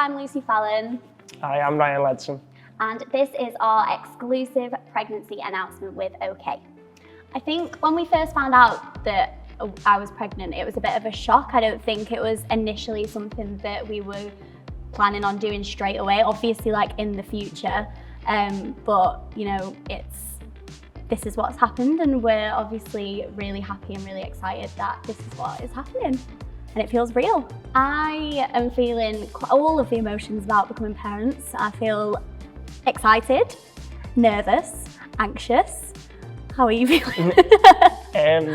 I'm Lucy Fallon. Hi, I'm Ryan Ledson. And this is our exclusive pregnancy announcement with OK. I think when we first found out that I was pregnant, it was a bit of a shock. I don't think it was initially something that we were planning on doing straight away, obviously like in the future. But you know, this is what's happened, and we're obviously really happy and really excited that this is what is happening. And it feels real. I am feeling all of the emotions about becoming parents. I feel excited, nervous, anxious. How are you feeling?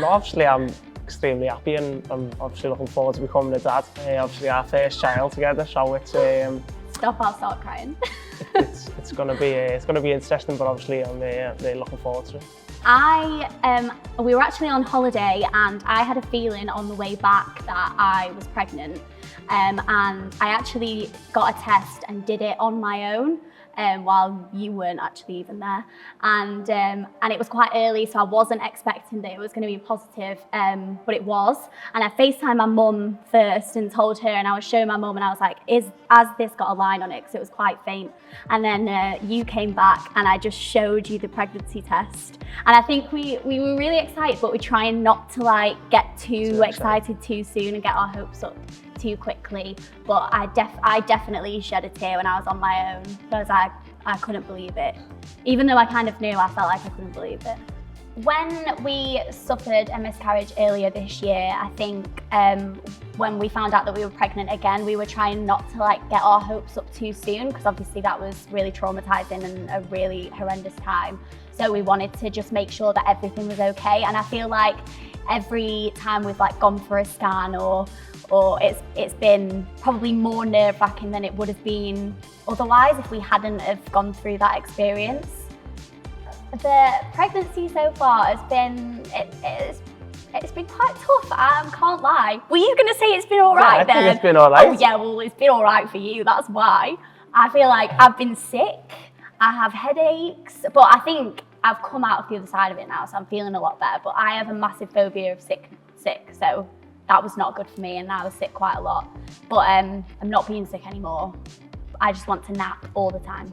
Obviously I'm extremely happy, and I'm obviously looking forward to becoming a dad. Obviously our first child together, so it's Stop, I'll start crying. it's gonna be interesting, but obviously I'm really looking forward to it. We were actually on holiday, and I had a feeling on the way back that I was pregnant, and I actually got a test and did it on my own while you weren't actually even there, and it was quite early, so I wasn't expecting that it was going to be positive, but it was. And I FaceTimed my mum first and told her, and I was showing my mum, and I was like, has this got a line on it, because it was quite faint. And then you came back and I just showed you the pregnancy test, and I think we were really excited, but we're trying not to like get too excited too soon and get our hopes up too quickly. But I definitely shed a tear when I was on my own, because I couldn't believe it. Even though I kind of knew, I felt like I couldn't believe it. When we suffered a miscarriage earlier this year, I think when we found out that we were pregnant again, we were trying not to like get our hopes up too soon, because obviously that was really traumatizing and a really horrendous time. So we wanted to just make sure that everything was okay. And I feel like every time we've like gone for a scan or it's been probably more nerve-wracking than it would have been otherwise if we hadn't have gone through that experience. The pregnancy so far has been, it's been quite tough, I can't lie. Were you going to say it's been all right then? I think it's been all right. Oh yeah, well it's been all right for you, that's why. I feel like I've been sick, I have headaches, but I think I've come out of the other side of it now, so I'm feeling a lot better. But I have a massive phobia of sick, so that was not good for me, and I was sick quite a lot. But I'm not being sick anymore. I just want to nap all the time.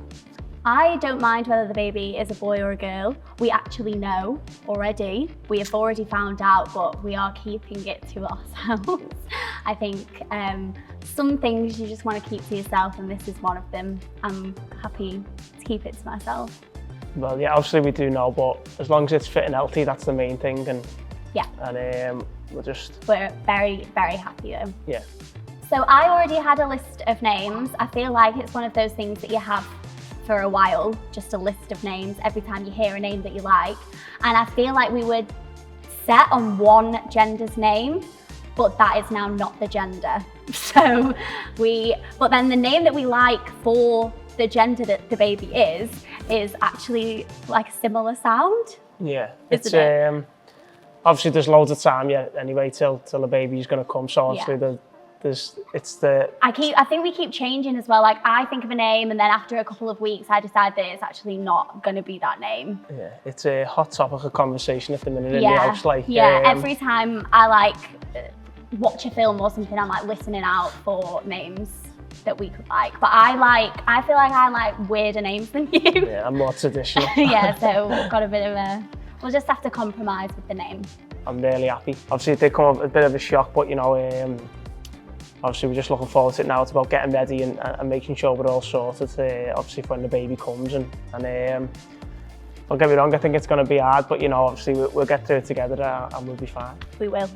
I don't mind whether the baby is a boy or a girl. We actually know already. We have already found out, but we are keeping it to ourselves. I think some things you just want to keep to yourself, and this is one of them. I'm happy to keep it to myself. Well, yeah, obviously we do know, but as long as it's fit and healthy, that's the main thing. And yeah, and we're very, very happy though. Yeah. So I already had a list of names. I feel like it's one of those things that you have for a while, just a list of names every time you hear a name that you like. And I feel like we were set on one gender's name, but that is now not the gender. So but then the name that we like for the gender that the baby is actually like a similar sound. Yeah, it's obviously there's loads of time yet anyway till the baby's gonna come. So obviously I think we keep changing as well. Like I think of a name, and then after a couple of weeks I decide that it's actually not going to be that name. Yeah, it's a hot topic of conversation at the minute in the house. Like every time I like watch a film or something, I'm like listening out for names that we could like. But I feel like I like weirder names than you. Yeah, I'm more traditional. Yeah, so we've got a bit of we'll just have to compromise with the name. I'm really happy. Obviously it did come up a bit of a shock, but you know, obviously we're just looking forward to it now. It's about getting ready and making sure we're all sorted, obviously for when the baby comes. And don't get me wrong, I think it's going to be hard, but you know, obviously we'll get through it together and we'll be fine. We will.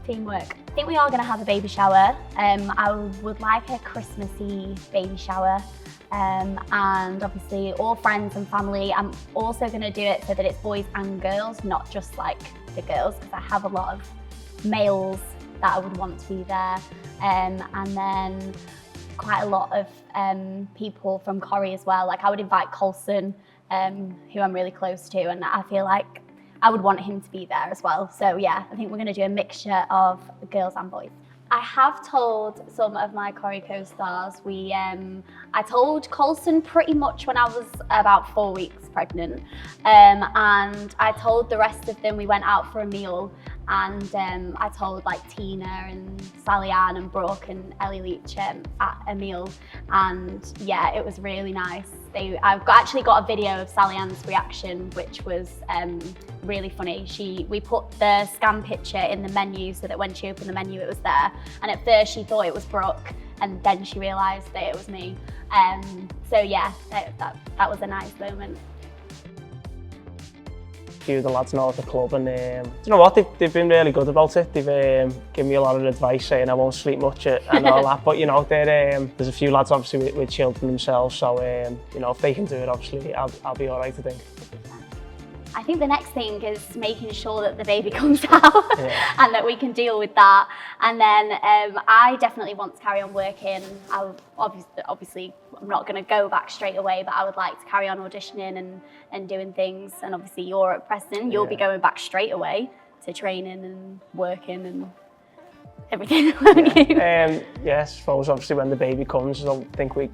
Teamwork. I think we are going to have a baby shower. I would like a Christmassy baby shower. And obviously all friends and family. I'm also going to do it so that it's boys and girls, not just like the girls, because I have a lot of males that I would want to be there, and then quite a lot of people from Corrie as well. Like I would invite Colson, who I'm really close to, and I feel like I would want him to be there as well. So yeah, I think we're going to do a mixture of girls and boys. I have told some of my Corrie co-stars, I told Colson pretty much when I was about 4 weeks pregnant, and I told the rest of them, we went out for a meal, and I told like Tina and Sally Ann and Brooke and Ellie Leach at a meal, and yeah, it was really nice. Actually got a video of Sally Ann's reaction, which was really funny. We put the scan picture in the menu so that when she opened the menu it was there, and at first she thought it was Brooke, and then she realised that it was me. So yeah, that was a nice moment. A few of the lads know at the club, and you know what, they've been really good about it. They've given me a lot of advice saying I won't sleep much and all that, but you know, there's a few lads obviously with children themselves, so you know, if they can do it, obviously I'll be all right, I think. I think the next thing is making sure that the baby comes out and that we can deal with that. And then I definitely want to carry on working. Obviously, I'm not going to go back straight away, but I would like to carry on auditioning and doing things. And obviously you're at Preston, you'll be going back straight away to training and working and everything. Yes, I suppose obviously when the baby comes, I don't think we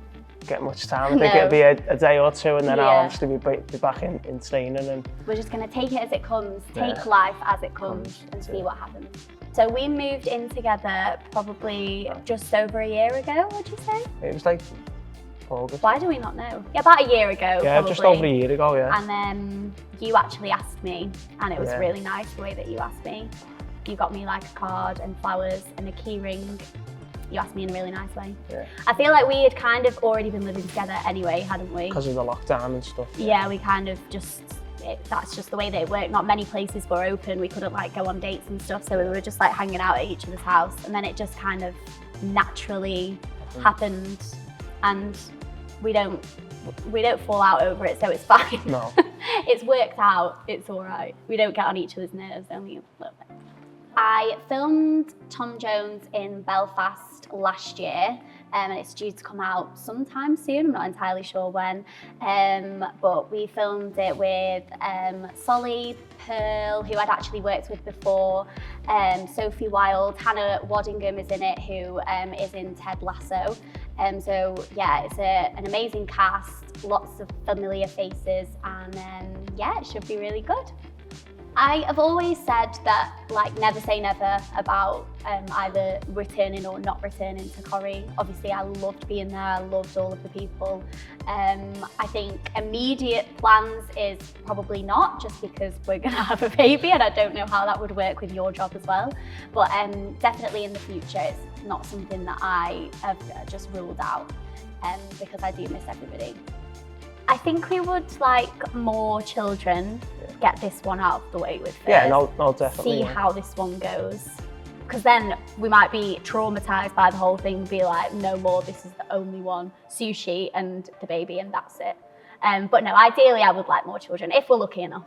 get much time. I think it'll be a day or two, and then I'll obviously be back in training. And we're just going to take it as it comes, take life as it comes, and see what happens. So we moved in together probably just over a year ago, would you say? It was like August. Why do we not know? Yeah, about a year ago. Yeah, probably. just over a year ago, yeah. And then you actually asked me, and it was really nice the way that you asked me. You got me like a card and flowers and a key ring. You asked me in a really nice way. Yeah. I feel like we had kind of already been living together anyway, hadn't we? Because of the lockdown and stuff. Yeah, we kind of that's just the way that it worked. Not many places were open. We couldn't like go on dates and stuff, so we were just like hanging out at each other's house, and then it just kind of naturally happened, and we don't fall out over it, so it's fine. No. It's worked out, it's all right. We don't get on each other's nerves, only a little bit. I filmed Tom Jones in Belfast last year, and it's due to come out sometime soon. I'm not entirely sure when, but we filmed it with Solly, Pearl, who I'd actually worked with before, Sophie Wilde, Hannah Waddingham is in it, who is in Ted Lasso. So yeah, it's an amazing cast, lots of familiar faces, and yeah, it should be really good. I have always said that, like, never say never about either returning or not returning to Corrie. Obviously, I loved being there. I loved all of the people. I think immediate plans is probably not, just because we're going to have a baby, and I don't know how that would work with your job as well. But definitely in the future, it's not something that I have just ruled out, because I do miss everybody. I think we would like more children. Get this one out of the way with first. Yeah, no, definitely. See how this one goes. Because then we might be traumatised by the whole thing and be like, no more, this is the only one. Sushi and the baby, and that's it. But no, ideally I would like more children, if we're lucky enough.